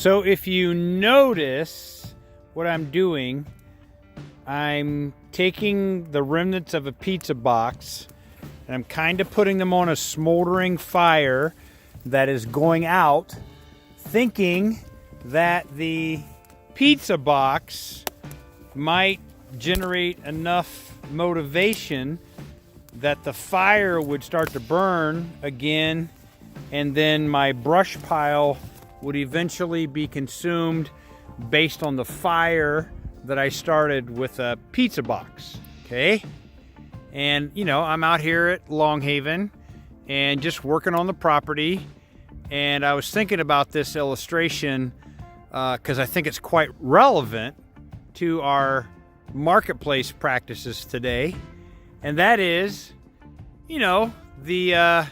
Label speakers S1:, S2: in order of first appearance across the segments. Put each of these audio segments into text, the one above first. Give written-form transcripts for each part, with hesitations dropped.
S1: So if you notice what I'm doing, I'm taking the remnants of a pizza box and I'm kind of putting them on a smoldering fire that is going out, thinking that the pizza box might generate enough motivation that the fire would start to burn again, and then my brush pile would eventually be consumed based on the fire that I started with a pizza box. Okay? And you know, I'm out here at Long Haven and just working on the property, and I was thinking about this illustration because I think it's quite relevant to our marketplace practices today. And that is, you know, the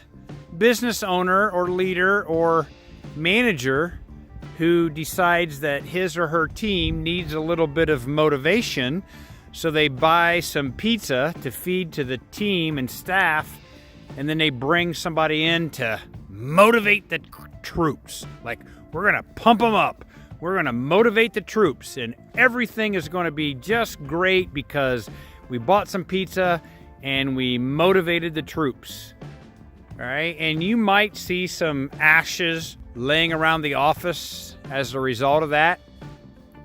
S1: business owner or leader or manager who decides that his or her team needs a little bit of motivation, so they buy some pizza to feed to the team and staff, and then they bring somebody in to motivate the troops. Like, we're gonna pump them up. We're gonna motivate the troops, and everything is gonna be just great because we bought some pizza and we motivated the troops. All right, and you might see some ashes laying around the office as a result of that.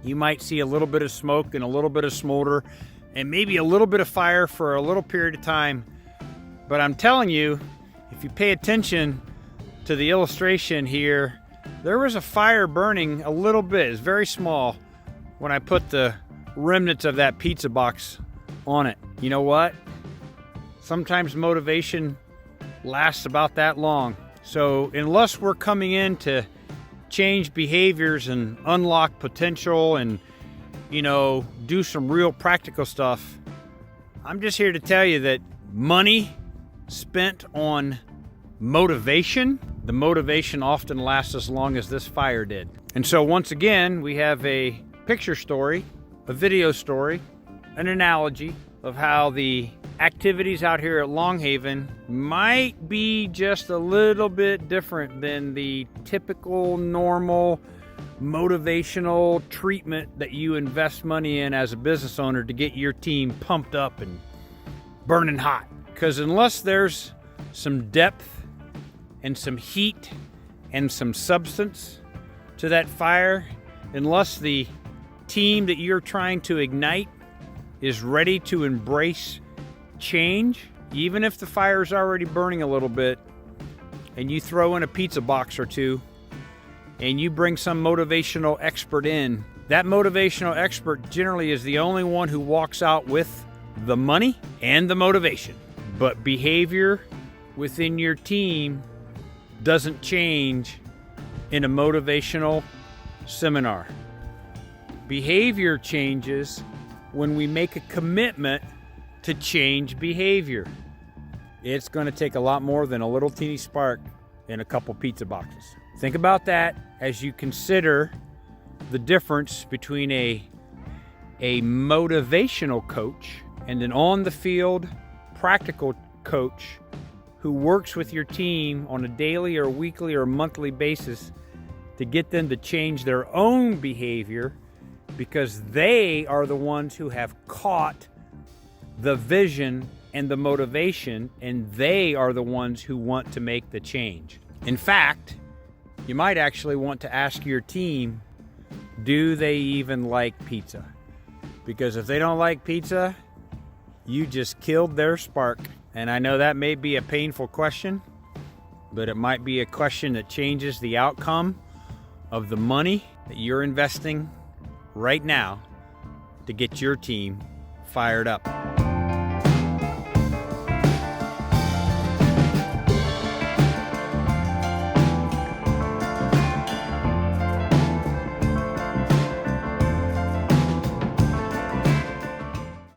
S1: You might see a little bit of smoke and a little bit of smolder and maybe a little bit of fire for a little period of time. But I'm telling you, if you pay attention to the illustration here, there was a fire burning a little bit. It's very small when I put the remnants of that pizza box on it. You know what? Sometimes motivation lasts about that long. So unless we're coming in to change behaviors and unlock potential and, you know, do some real practical stuff, I'm just here to tell you that money spent on motivation, the motivation often lasts as long as this fire did. And so once again, we have a picture story, a video story, an analogy of how the activities out here at Long Haven might be just a little bit different than the typical, normal, motivational treatment that you invest money in as a business owner to get your team pumped up and burning hot. Because unless there's some depth and some heat and some substance to that fire, unless the team that you're trying to ignite is ready to embrace change, even if the fire is already burning a little bit, and you throw in a pizza box or two and you bring some motivational expert in, that motivational expert generally is the only one who walks out with the money and the motivation. But behavior within your team doesn't change in a motivational seminar. Behavior changes when we make a commitment to change behavior. It's going to take a lot more than a little teeny spark in a couple pizza boxes. Think about that as you consider the difference between a motivational coach and an on-the-field practical coach who works with your team on a daily or weekly or monthly basis to get them to change their own behavior, because they are the ones who have caught the vision and the motivation, and they are the ones who want to make the change. In fact, you might actually want to ask your team, do they even like pizza? Because if they don't like pizza, you just killed their spark. And I know that may be a painful question, but it might be a question that changes the outcome of the money that you're investing right now to get your team fired up.